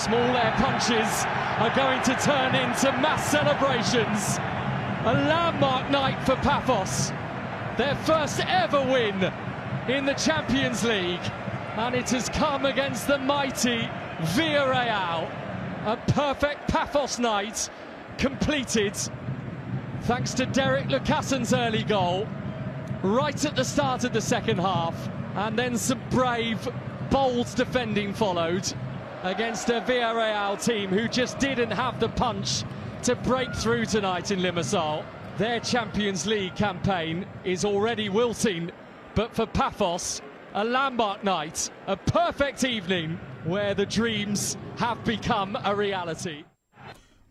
small air punches are going to turn into mass celebrations. A landmark night for Paphos, their first ever win in the Champions League, and it has come against the mighty Villarreal. A perfect Paphos night completed thanks to Derek Lucasen's early goal right at the start of the second half, and then some brave, bold defending followed against a Villarreal team who just didn't have the punch to break through tonight in Limassol. Their Champions League campaign is already wilting, but for Paphos, a landmark night, a perfect evening where the dreams have become a reality.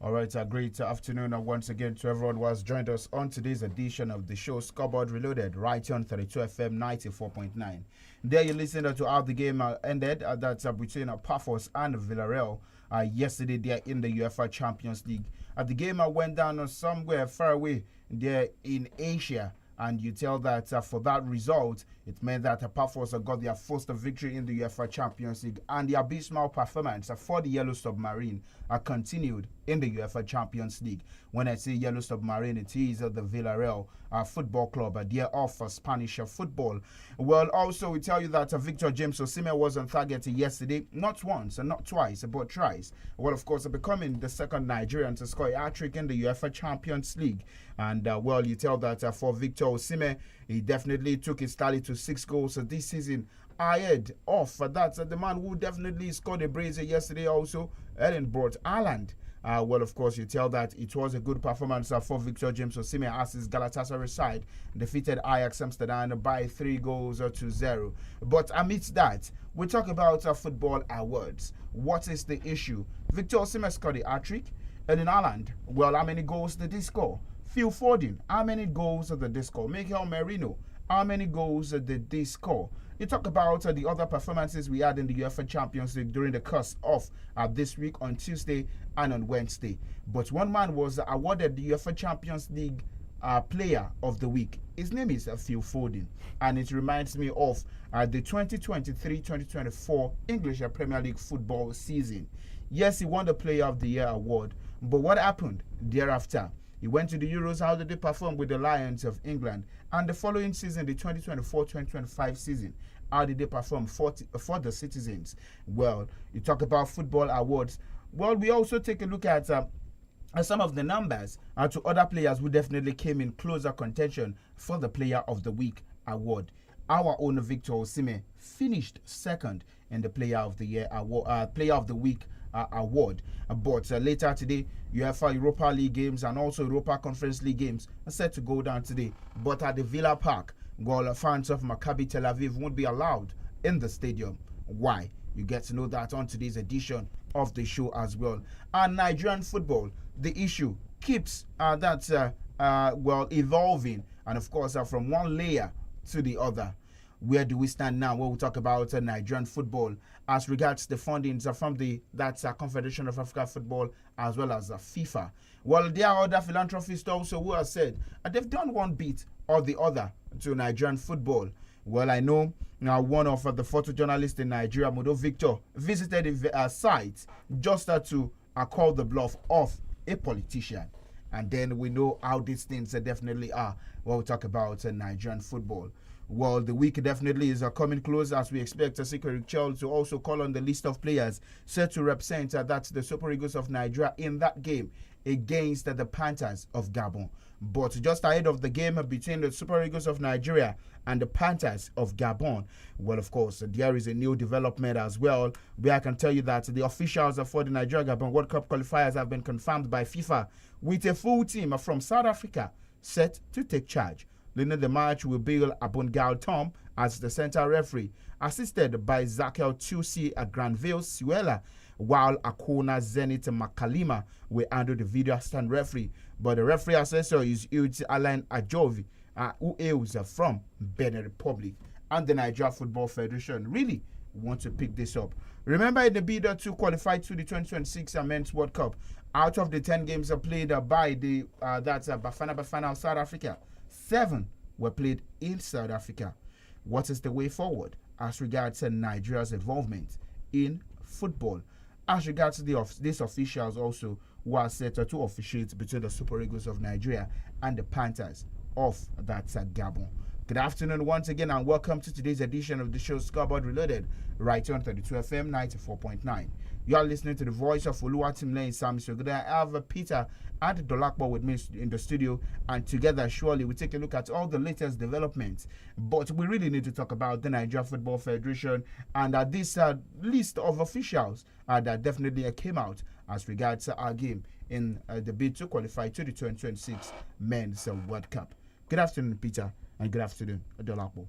All right, a great afternoon once again to everyone who has joined us on today's edition of the show Scoreboard Reloaded, right on 32 FM 94.9. There you listened to how the game ended. That's between Paphos and Villarreal yesterday there in the UEFA Champions League. The game went down somewhere far away there in Asia. And you tell that for that result, it meant that Paphos got their first victory in the UEFA Champions League. And the abysmal performance for the Yellow Submarine continued in the UEFA Champions League. When I say Yellow Submarine, it is the Villarreal Football Club. They are off for Spanish football. Well, also we tell you that Victor James Osimhen was on target yesterday, not once and not twice, but thrice. Well, of course, becoming the second Nigerian to score a hat-trick in the UEFA Champions League. And, well, you tell that for Victor Osimhen, he definitely took his tally to 6 goals this season. Ahead of that's the man who definitely scored a brazier yesterday also, Erling Braut Haaland. Well, of course, you tell that it was a good performance for Victor James Osimhen as his Galatasaray side defeated Ajax Amsterdam by 3-0. But amidst that, we talk about football awards. What is the issue? Victor Osimhen scored a hat-trick. Erling Haaland, well, how many goals did he score? Phil Foden, how many goals did they score? Miguel Merino, how many goals did they score? You talk about the other performances we had in the UEFA Champions League during the course of this week on Tuesday and on Wednesday. But one man was awarded the UEFA Champions League Player of the Week. His name is Phil Foden, and it reminds me of the 2023-2024 English Premier League football season. Yes, he won the Player of the Year award, but what happened thereafter? He went to the Euros. How did they perform with the Lions of England? And the following season, the 2024-2025 season, how did they perform for the citizens? Well, you talk about football awards. Well, we also take a look at some of the numbers to other players who definitely came in closer contention for the Player of the Week award. Our own Victor Osimhen finished second in the Player of the Year award, Player of the Week award. But later today, UEFA Europa League games and also Europa Conference League games are set to go down today. But at the Villa Park, fans of Maccabi Tel Aviv won't be allowed in the stadium. Why? You get to know that on today's edition of the show as well. And Nigerian football, the issue keeps evolving, and of course from one layer to the other. Where do we stand now when we talk about Nigerian football as regards the fundings from the Confederation of African Football as well as FIFA? Well, there are other philanthropists also who have said they've done one bit or the other to Nigerian football. Well, I know now one of the photojournalists in Nigeria, Modo Victor, visited the site just to call the bluff of a politician. And then we know how these things definitely are when we talk about Nigerian football. Well, the week definitely is coming close as we expect 𝐶𝐈𝐒 to also call on the list of players set to represent that's the Super Eagles of Nigeria in that game against the Panthers of Gabon. But just ahead of the game between the Super Eagles of Nigeria and the Panthers of Gabon, well, of course, there is a new development as well, where I can tell you that the officials for the Nigeria-Gabon World Cup qualifiers have been confirmed by FIFA with a full team from South Africa set to take charge. Leading the match will be Abungal Tom as the center referee, assisted by Zakel Tusi Granville Suela, while Akona Zenith Makalima will handle the video assistant referee. But the referee assessor is Alex Ajovi, who hails from Benin Republic. And the Nigeria Football Federation really want to pick this up. Remember, in the bid to qualify to the 2026 Men's World Cup, out of the 10 games played by the Bafana of South Africa, 7 were played in South Africa. What is the way forward as regards Nigeria's involvement in football? As regards to these officials also who are set to officiate between the Super Eagles of Nigeria and the Panthers of that Gabon. Good afternoon once again and welcome to today's edition of the show Scoreboard Reloaded, right on 32 FM 94.9. You are listening to the voice of Oluwatimilei SAMIES. So I have Peter and DOLAPO with me in the studio, and together surely we take a look at all the latest developments. But we really need to talk about the Nigeria Football Federation and this list of officials that definitely came out as regards our game in the bid to qualify to the 2026 Men's World Cup. Good afternoon, Peter, and good afternoon, DOLAPO.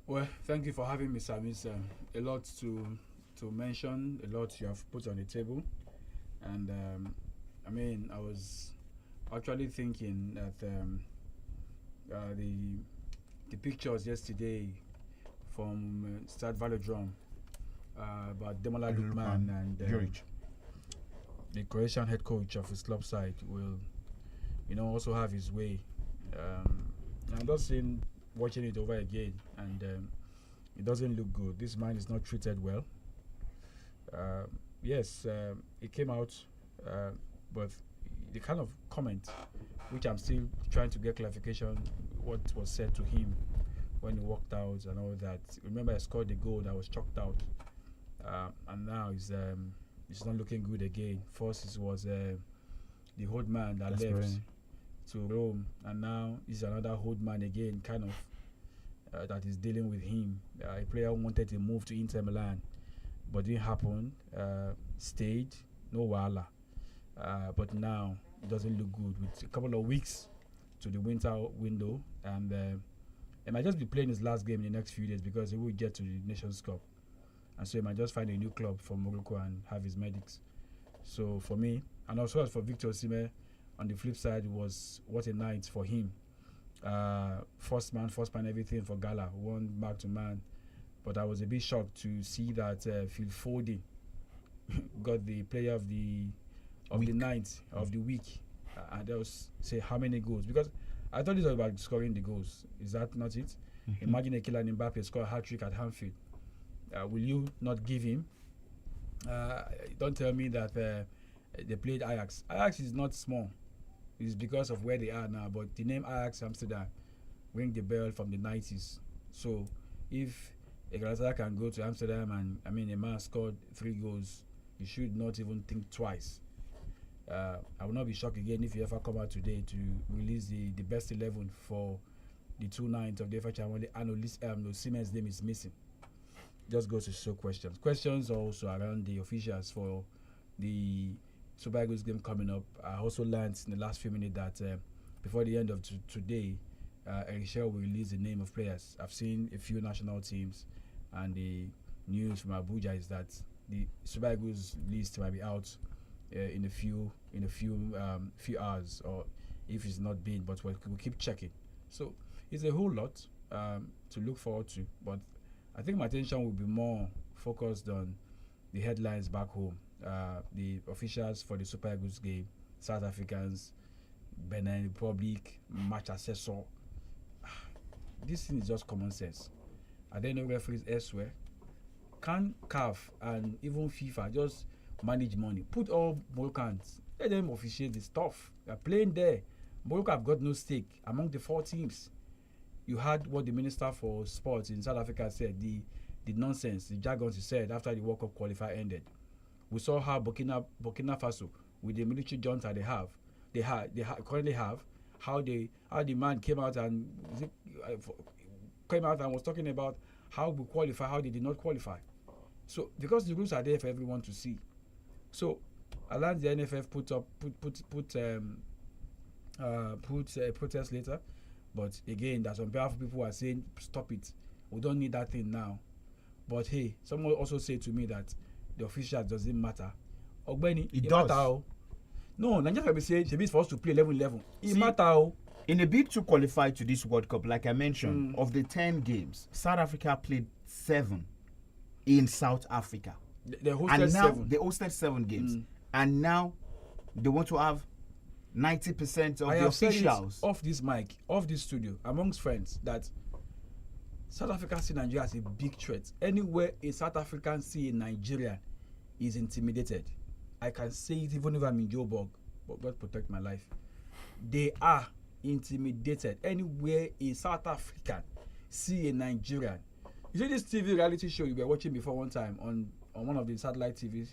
Well, thank you for having me, SAMIES. A lot to mention, a lot you have put on the table, and I was actually thinking that the pictures yesterday from Stade Velodrome about Demola Lookman and the Croatian head coach of his club side will, also have his way. I'm just watching it over again, and it doesn't look good. This man is not treated well. Yes, it came out, but the kind of comment, which I'm still trying to get clarification, what was said to him when he walked out and all that. Remember, I scored the goal that was chalked out, and now it's not looking good again. First, it was the old man that left to Rome, and now it's another old man again, kind of that is dealing with him. A player who wanted to move to Inter Milan, but didn't happen. Stayed, no wala. But now it doesn't look good with a couple of weeks to the winter window, and he might just be playing his last game in the next few days because he will get to the Nations Cup, and so he might just find a new club from Morocco and have his medics. So for me, and also as for Victor Osimhen, on the flip side, was what a night for him. First man, everything for Gala, won back to man. But I was a bit shocked to see that Phil Foden got the player of the night, of the week. And I was say how many goals, because I thought it was about scoring the goals. Is that not it? Mm-hmm. Imagine a Kylian Mbappe score a hat-trick at Anfield. Will you not give him? Don't tell me that they played Ajax. Ajax is not small. It's because of where they are now. But the name Ajax Amsterdam ring the bell from the 90s. So if a Galatasaray can go to Amsterdam and a man scored 3 goals, you should not even think twice. I will not be shocked again if you ever come out today to release the best 11 for the 2 nights of the FA Champions League and Osimhen's name is missing. Just goes to show questions. Questions also around the officials for the Super Eagles game coming up. I also learned in the last few minutes that before the end of today, 𝐒𝐿 will release the name of players. I've seen a few national teams, and the news from Abuja is that the Super Eagles list might be out in a few hours, or if it's not been, but we'll keep checking. So it's a whole lot to look forward to, but I think my attention will be more focused on the headlines back home. The officials for the Super Eagles game, South Africans, Benin Republic, match assessor. This thing is just common sense. Are there no referees elsewhere? Can CAF and even FIFA just manage money? Put all Moroccans, let them officiate the stuff. They're playing there. Morocco have got no stake among the 4 teams. You heard what the Minister for Sports in South Africa said, the nonsense, the jargon he said after the World Cup qualifier ended. We saw how Burkina Faso, with the military junta they currently have, how the man came out and was talking about how we qualify, how they did not qualify. So because the rules are there for everyone to see. So I learned the NFF put a protest later, but again, there's some powerful people who are saying stop it. We don't need that thing now. But hey, someone also said to me that the official doesn't matter. Ogbeni, it does. Matter. No, Nigeria can be saying it's for us to play 11-11. It matter. In a bid to qualify to this World Cup, like I mentioned, of the 10 games, South Africa played 7 in South Africa. They hosted 7. They hosted 7 games. And now they want to have 90% of the officials. Off this mic, off this studio, amongst friends, that South Africa see Nigeria as a big threat. Anywhere a South African see a Nigerian is intimidated. I can say it even if I'm in Joburg, but God protect my life. They are intimidated. Anywhere in South Africa, see a Nigerian. You see this TV reality show you were watching before one time on one of the satellite TVs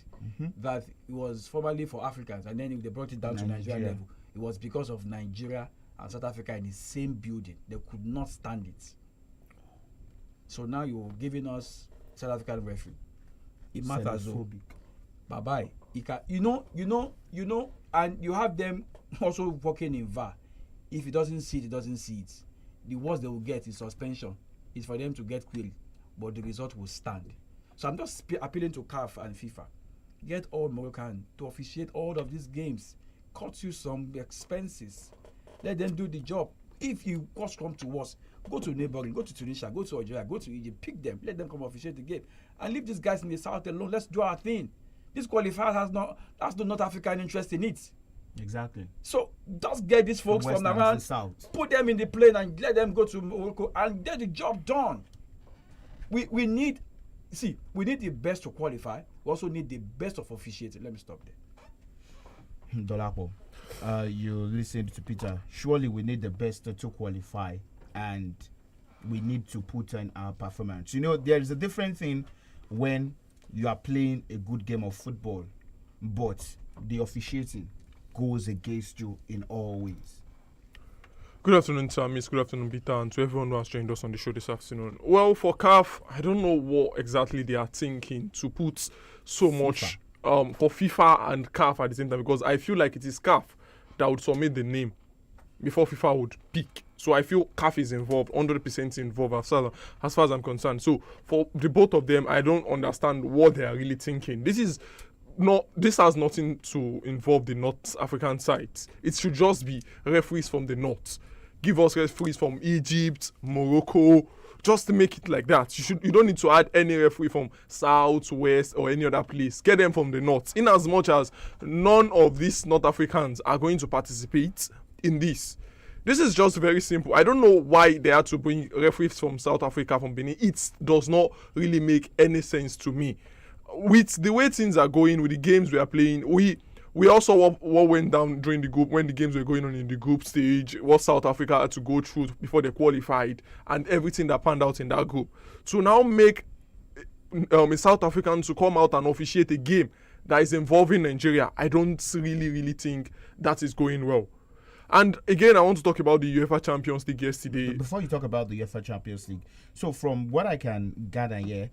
that it was formerly for Africans, and then they brought it down to Nigeria level. It was because of Nigeria and South Africa in the same building. They could not stand it. So now you're giving us South African referee. It matters though. Bye bye. You know, and you have them also working in VAR. If it doesn't see it, it doesn't see it. The worst they will get is suspension. It's for them to get query, but the result will stand. So I'm just appealing to CAF and FIFA. Get all Moroccan to officiate all of these games. Cut you some expenses. Let them do the job. If you cost come to us, go to neighboring, go to Tunisia, go to Algeria, go to Egypt, pick them, let them come officiate the game, and leave these guys in the south alone. Let's do our thing. This qualifier has no North African interest in it. Exactly. So just get these folks from around, put them in the plane, and let them go to Morocco and get the job done. We need the best to qualify. We also need the best of officiating. Let me stop there. Dolapo, you listened to Peter. Surely we need the best to qualify, and we need to put in our performance. You know, there is a different thing when you are playing a good game of football, but the officiating goes against you in all ways. Good afternoon, SAMIES. Good afternoon, Peter, and to everyone who has joined us on the show this afternoon. Well, for CAF, I don't know what exactly they are thinking to put so much for FIFA and CAF at the same time, because I feel like it is CAF that would submit the name before FIFA would pick. So I feel CAF is involved, 100% involved as far as I'm concerned. So for the both of them, I don't understand what they are really thinking. This has nothing to involve the North African sides. It should just be referees from the north. Give us referees from Egypt, Morocco, just to make it like that. You don't need to add any referee from South, West, or any other place. Get them from the north. In as much as none of these North Africans are going to participate in this. This is just very simple. I don't know why they had to bring referees from South Africa, from Benin. It does not really make any sense to me. With the way things are going, with the games we are playing, we also what went down during the group when the games were going on in the group stage, what South Africa had to go through before they qualified, and everything that panned out in that group. To now make a South African to come out and officiate a game that is involving Nigeria, I don't really think that is going well. And again, I want to talk about the UEFA Champions League yesterday. Before you talk about the UEFA Champions League, so from what I can gather here,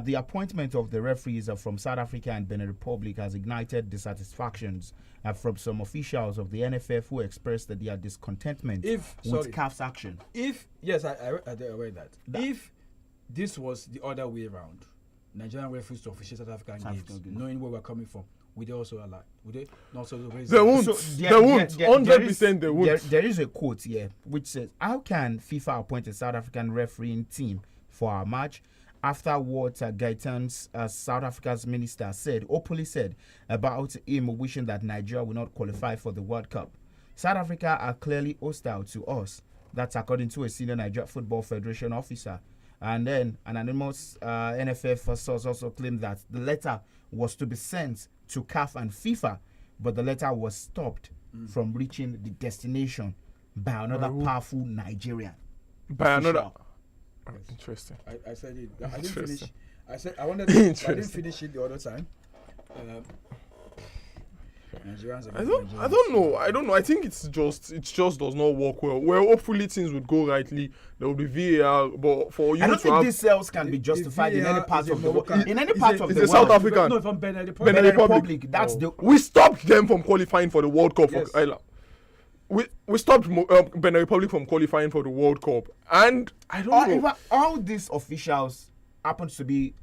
the appointment of the referees from South Africa and Benin Republic has ignited dissatisfactions from some officials of the NFF who expressed their discontentment with CAF's action. I read that. If this was the other way around, Nigerian referees to officiate South African games, knowing where we're coming from, would they also allow? Would they not also raise? They won't. They won't. 100% they won't. There is a quote here which says, "How can FIFA appoint a South African refereeing team for our match after what Gaetan's South Africa's minister openly said about him wishing that Nigeria will not qualify for the World Cup? South Africa are clearly hostile to us." That's according to a senior Nigeria Football Federation officer. And then an anonymous NFF source also claimed that the letter was to be sent to CAF and FIFA, but the letter was stopped from reaching the destination by another powerful Nigerian. By another. Interesting. I said it. I didn't finish. I said I wanted to. I didn't finish it the other time. I don't know. I think it just does not work well. Well, hopefully things would go rightly. There will be VAR, but for you, I don't think these cells can be justified in any part of the world. In any part of the world. It's South African. No, from Benin Republic. That's we stopped them from qualifying for the World Cup. Yes. We stopped Benin Republic from qualifying for the World Cup, and I don't know. All these officials happen to be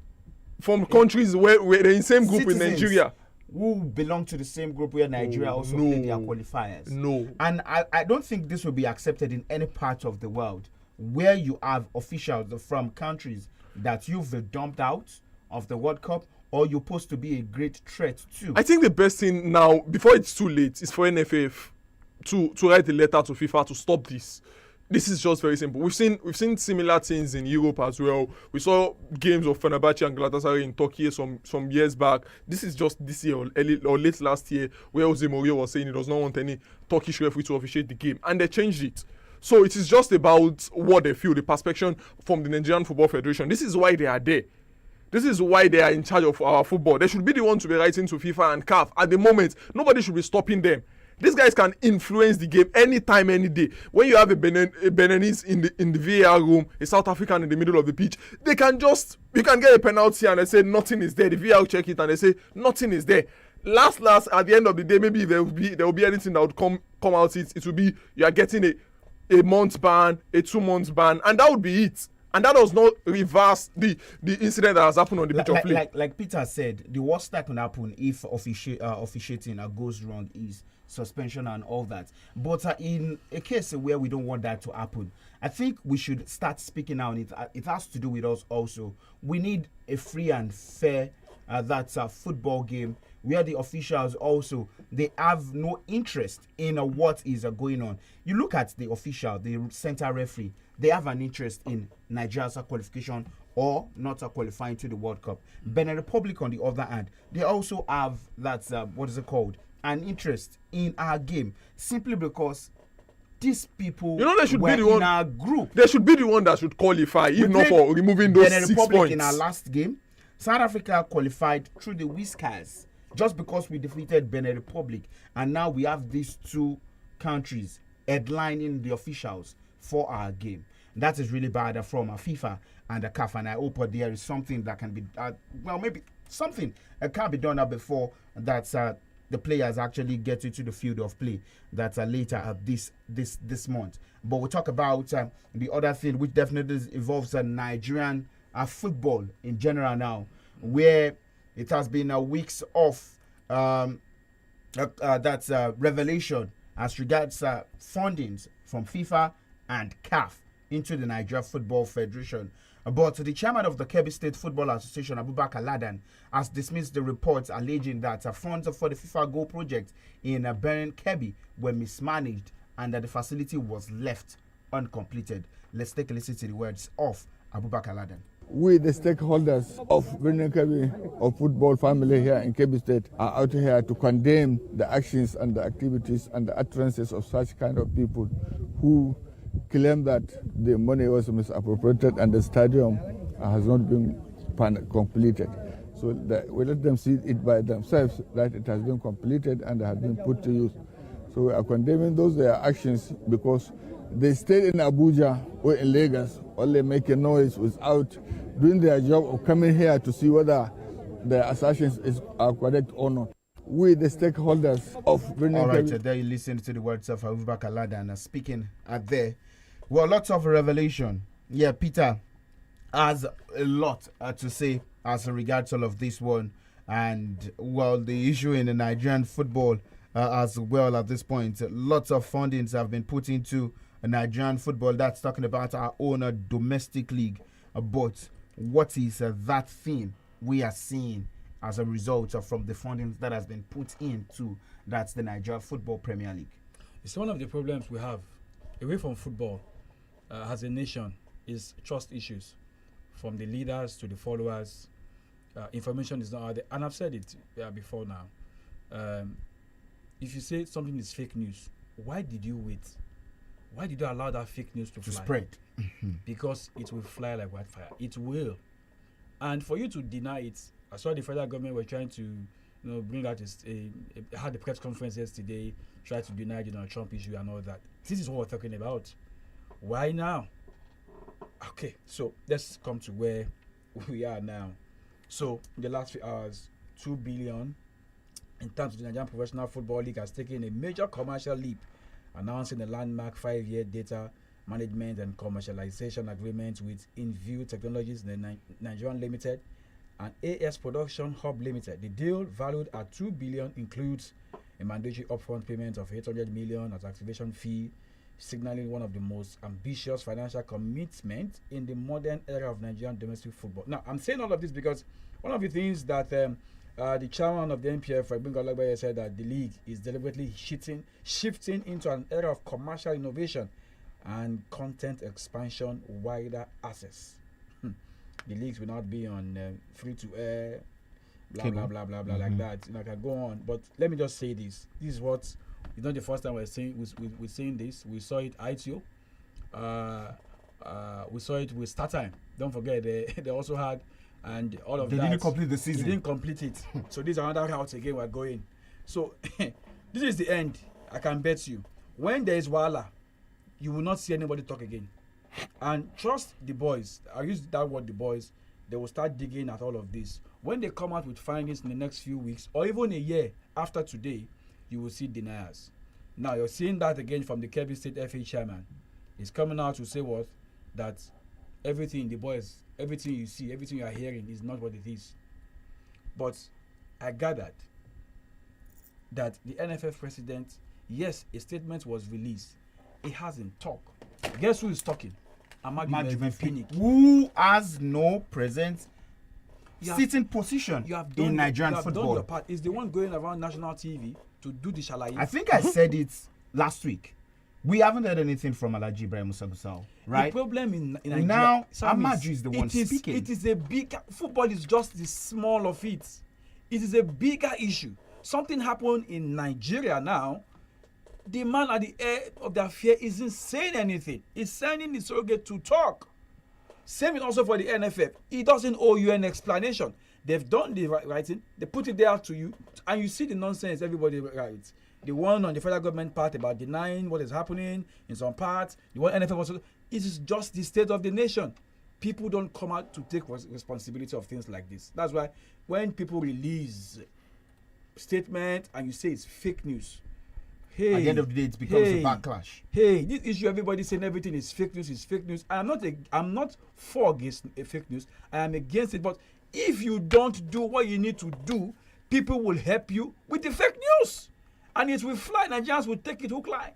from countries where they're in the same group with Nigeria, who belong to the same group where Nigeria also play their qualifiers. No, and I don't think this will be accepted in any part of the world where you have officials from countries that you've dumped out of the World Cup, or you're supposed to be a great threat to. I think the best thing now, before it's too late, is for NFF to write a letter to FIFA to stop this. this is just very simple. We've seen similar things in Europe as well. We saw games of Fenerbahce and Galatasaray in Turkey some years back. This is just this year or late last year, where Jose Mourinho was saying he does not want any Turkish referee to officiate the game, and they changed it. So it is just about what they feel, the perception from the Nigerian Football Federation. This is why they are there. This is why they are in charge of our football. They should be the ones to be writing to FIFA and CAF. At the moment, nobody should be stopping them. These guys can influence the game anytime, any day. When you have a Beninese in the VAR room, a South African in the middle of the pitch, you can get a penalty and they say nothing is there. The VAR check it and they say nothing is there. Last, at the end of the day, maybe there will be anything that would come out. It will be you are getting a month ban, a 2 months ban, and that would be it. And that does not reverse the incident that has happened on the pitch of play. Like Peter said, the worst that can happen if officiating goes wrong is suspension and all that. But in a case where we don't want that to happen, I think we should start speaking out. It has to do with us also. We need a free and fair football game where the officials also, they have no interest in what is going on. You look at the official, the center referee, they have an interest in Nigeria's qualification or not qualifying to the World Cup. Benin Republic, on the other hand, they also have an interest in our game, simply because these people they should were be the one, in our group. They should be the one that should qualify, if not for removing those Benin 6 Republic points. In our last game, South Africa qualified through the 𝐒𝐻𝐿s just because we defeated Benin Republic, and now we have these two countries headlining the officials for our game. That is really bad from FIFA and the CAF, and I hope there is something that can be maybe something can be done before that the players actually get into the field of play that later this month. But we'll talk about the other thing, which definitely involves Nigerian football in general now, where it has been weeks of revelation as regards fundings from FIFA and CAF into the Nigeria Football Federation. But the chairman of the Kebbi State Football Association, Abubakar Ladan, has dismissed the reports alleging that funds for the FIFA Goal project in Benin Kebbi were mismanaged and that the facility was left uncompleted. Let's take a listen to the words of Abubakar Ladan. We, the stakeholders of Benin Kebbi, of football family here in Kebbi State, are out here to condemn the actions and the activities and the utterances of such kind of people who claim that the money was misappropriated and the stadium has not been completed. So we let them see it by themselves that it has been completed and has been put to use. So we are condemning their actions because they stayed in Abuja or in Lagos, only making noise without doing their job of coming here to see whether the assertions are correct or not. We, the stakeholders of Benin. All right, there you listen to the words of Abubakar Ladan speaking there. Well, lots of revelation. Yeah, Peter has a lot to say as regards all of this one. And, well, the issue in the Nigerian football as well at this point. Lots of fundings have been put into Nigerian football. That's talking about our own domestic league. But what is that thing we are seeing as a result from the funding that has been put into that's the Nigeria Football Premier League? It's one of the problems we have away from football as a nation is trust issues from the leaders to the followers. Information is not out there, and I've said it before now. If you say something is fake news, why did you wait? Why did you allow that fake news to fly? Spread. Because it will fly like wildfire. It will. And for you to deny it, I saw the federal government were trying to bring out had a press conference yesterday, try to deny the Trump issue and all that. This is what we're talking about. Why now? Okay, so let's come to where we are now. So in the last few hours, 2 billion in terms of the Nigerian Professional Football League has taken a major commercial leap, announcing a landmark 5-year data management and commercialization agreement with INT'L Technologies Nigerian Limited and AS Production Hub Limited. The deal, valued at 2 billion, includes a mandatory upfront payment of 800 million as activation fee, signaling one of the most ambitious financial commitments in the modern era of Nigerian domestic football. Now, I'm saying all of this because one of the things that the chairman of the NPF, Alegbeye, said that the league is deliberately shifting into an era of commercial innovation and content expansion, wider access. The leagues will not be on free to air, blah blah blah blah blah like that. I can go on, but let me just say this. This is what it's not the first time we're saying this. We saw it ITO. We saw it with StarTime. Don't forget they also had, and all of they that. They didn't complete the season. They didn't complete it. So these are another routes again we're going. So this is the end. I can bet you. When there is Wala, you will not see anybody talk again. And trust the boys. I use that word, the boys. They will start digging at all of this. When they come out with findings in the next few weeks, or even a year after today, you will see deniers. Now you're seeing that again from the Kebbi State FA chairman. He's coming out to say what? That everything, the boys, everything you see, everything you are hearing is not what it is. But I gathered that the NFF president, yes, a statement was released. It hasn't talked. Guess who is talking? Ahmad, who has no present sitting position in Nigerian football. Done your part. Is the one going around national TV to do the shalaye. I think I said it last week. We haven't heard anything from Alhaji Ibrahim Musa, right? The problem in Nigeria now, Ahmad is the one speaking. It is a bigger football is just the small of it. It is a bigger issue. Something happened in Nigeria now. The man at the head of the affair isn't saying anything. He's sending the surrogate to talk. Same also for the NFF. He doesn't owe you an explanation. They've done the writing. They put it there to you, and you see the nonsense everybody writes. The one on the federal government part about denying what is happening in some parts. The one NFF also. It is just the state of the nation. People don't come out to take responsibility of things like this. That's why when people release statement and you say it's fake news, hey, at the end of the day, it becomes a backlash. Hey, this issue, everybody saying everything is fake news, is fake news. I'm not for against fake news. I am against it. But if you don't do what you need to do, people will help you with the fake news. And it will fly. Nigerians will take it hook line.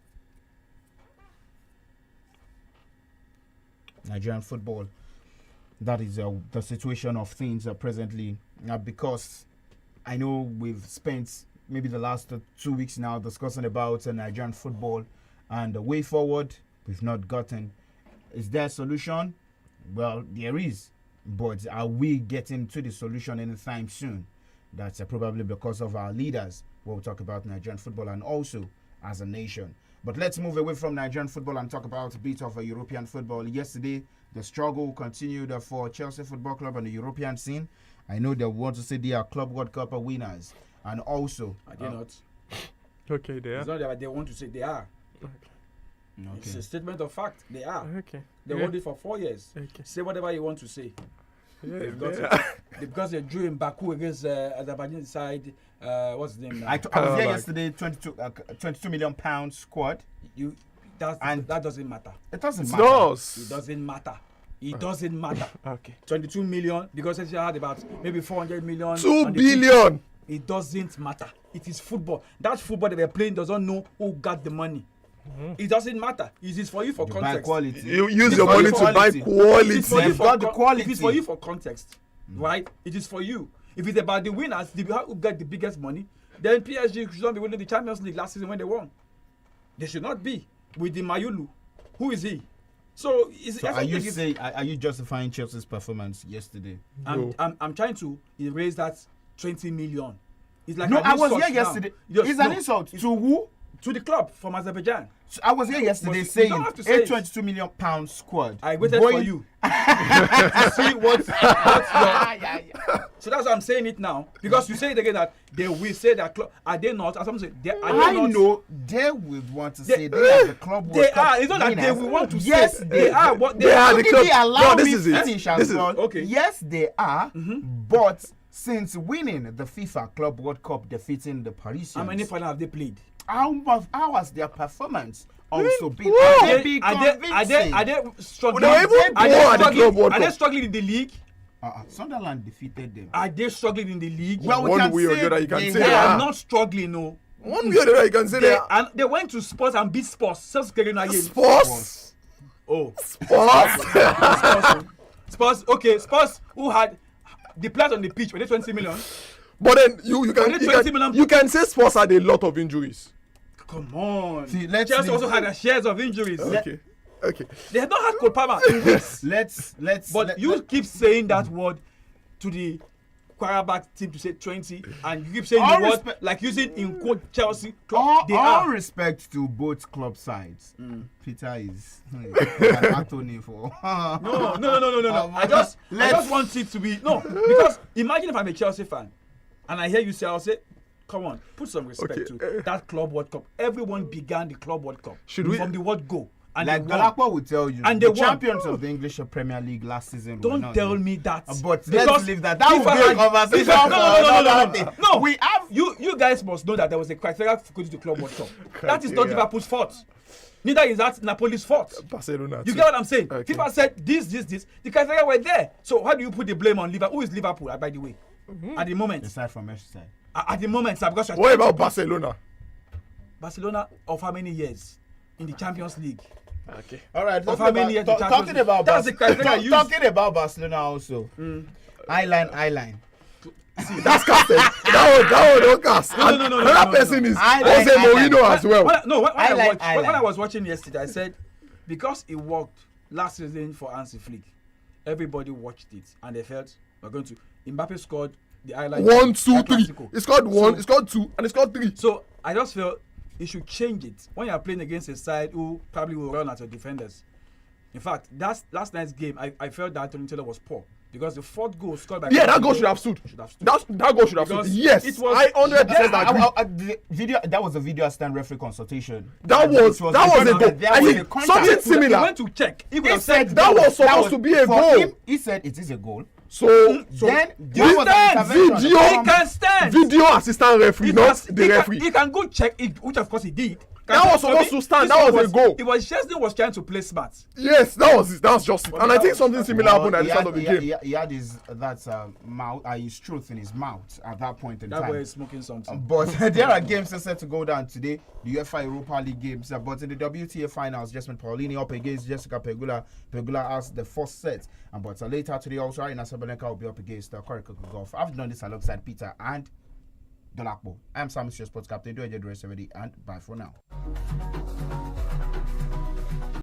Nigerian football. That is the situation of things presently. Because I know we've spent maybe the last 2 weeks now discussing about Nigerian football and the way forward. We've not gotten. Is there a solution? Well, there is. But are we getting to the solution anytime soon? That's probably because of our leaders. We'll talk about Nigerian football and also as a nation. But let's move away from Nigerian football and talk about a bit of European football. Yesterday, the struggle continued for Chelsea Football Club on the European scene. I know they want to say they are Club World Cup winners. And also... Are they not? Okay, they are. It's not that they want to say they are. Okay. It's a statement of fact. They are. Okay. They hold it for 4 years. Okay. Say whatever you want to say. Yeah, They've got it. Because they drew in Baku against Azerbaijan side. What's his name now? I was here yesterday, 22 million pound squad. That doesn't matter. It doesn't It matter. does. It doesn't matter. It doesn't matter. Okay. 22 million because they had about maybe 400 million. 2 billion. It doesn't matter. It is football. That football that they're playing doesn't know who got the money. It doesn't matter. It is for you for context. Buy quality. You use It's your for money you to for buy quality. It's for you They've for got the quality. It is for you for context, right? It is for you. If it's about the winners, who get the biggest money, then PSG should not be winning the Champions League last season when they won. They should not be with the Mayulu. Who is he? So are you justifying Chelsea's performance yesterday? I'm trying to erase that 20 million. It's like No, I was here yesterday. It's an insult to who? To the club from Azerbaijan. So I was here yesterday saying a 22 million pound squad. I waited for you to see what's your. So that's why I'm saying it now, because you say it again that they will say that club. Are they not? As I'm saying, I know they will want to say they are the club. They are. It's not that they will want to say. Yes, they are. What they are the club. Allow No, me this is it. finish This as is well. okay. Yes, they are. But since winning the FIFA Club World Cup, defeating the Parisians, how many finals have they played? How has their performance also been? Are they struggling? They were even poor at the Club World Are they Cup. struggling in the league? Sunderland defeated them. Are they struggling in the league? Well, we One can way or the other, say you can they say They they are are. not struggling, no. One way or the other, you can say they are. And they went to Spurs and beat Spurs. Sports. Oh, Sports. Spurs. Okay, Spurs who had the players on the pitch were they 20 million? But then you can say Sports had a lot of injuries. Come on. See, let's Chelsea leave- also had a shares of injuries. Okay. Okay. They have not had Cole Palmer in weeks. But you keep saying that word to the quarterback team to say 20, and you keep saying the word like using in quote Chelsea. All respect to both club sides. Peter is Anthony for. No. I just want it to be because imagine if I'm a Chelsea fan and I hear you say, I'll say, come on, put some respect to that Club World Cup. Everyone began the Club World Cup from the word go. And like DOLAPO will tell you, and the champions of the English Premier League last season. Don't tell me that. But let's leave that. That would be a conversation. No. We have you guys must know that there was a criteria for going to the Club World Cup. That is not Liverpool's fault. Neither is that Napoli's fault. Barcelona. You get what I'm saying? Okay. FIFA said this. The criteria were there. So how do you put the blame on Liverpool? Who is Liverpool, by the way? At the moment. Aside from Merseyside. At the moment, sir, because what about Barcelona? Barcelona of how many years in the Champions League? Okay. All right. Talking about Barcelona also. I-line. That's casted. That one don't cast. No. Another person is Jose Mourinho as well. When I was watching yesterday, I said because it worked last season for Hansi Flick, everybody watched it and they felt we're going to. Mbappe scored the I-line. 1, 2, 3. He scored 1, he scored 2, and he scored 3. So I just felt you should change it when you are playing against a side who probably will run at your defenders. In fact, that's last night's game. I felt that Anthony Taylor was poor because the fourth goal scored by that goal should have stood. That goal should have stood. Yes, it was. I 100% agree. That was a video assistant referee consultation. That was a goal. Something similar. He went to check. He said that was supposed to be a goal. He said it is a goal. So then video assistant referee, not the referee. He can go check it, which of course he did. That was supposed to stand. That was a goal. It was Chesney was trying to play smart. Yes, that was just it. And I think something similar happened at the start of the game. He had his mouth, his truth in his mouth at that point in time. That way he's smoking something. But there are games set to go down today. The UEFA Europa League games. But in the WTA finals, Jasmine Paolini up against Jessica Pegula. Pegula has the first set. But later today, also Arina Sabalenka will be up against 𝐂𝐿𝐒𝐿. I've done this alongside Peter and DOLAPO. I'm SAMIES, your sports captain. Do enjoy the rest of the day and bye for now.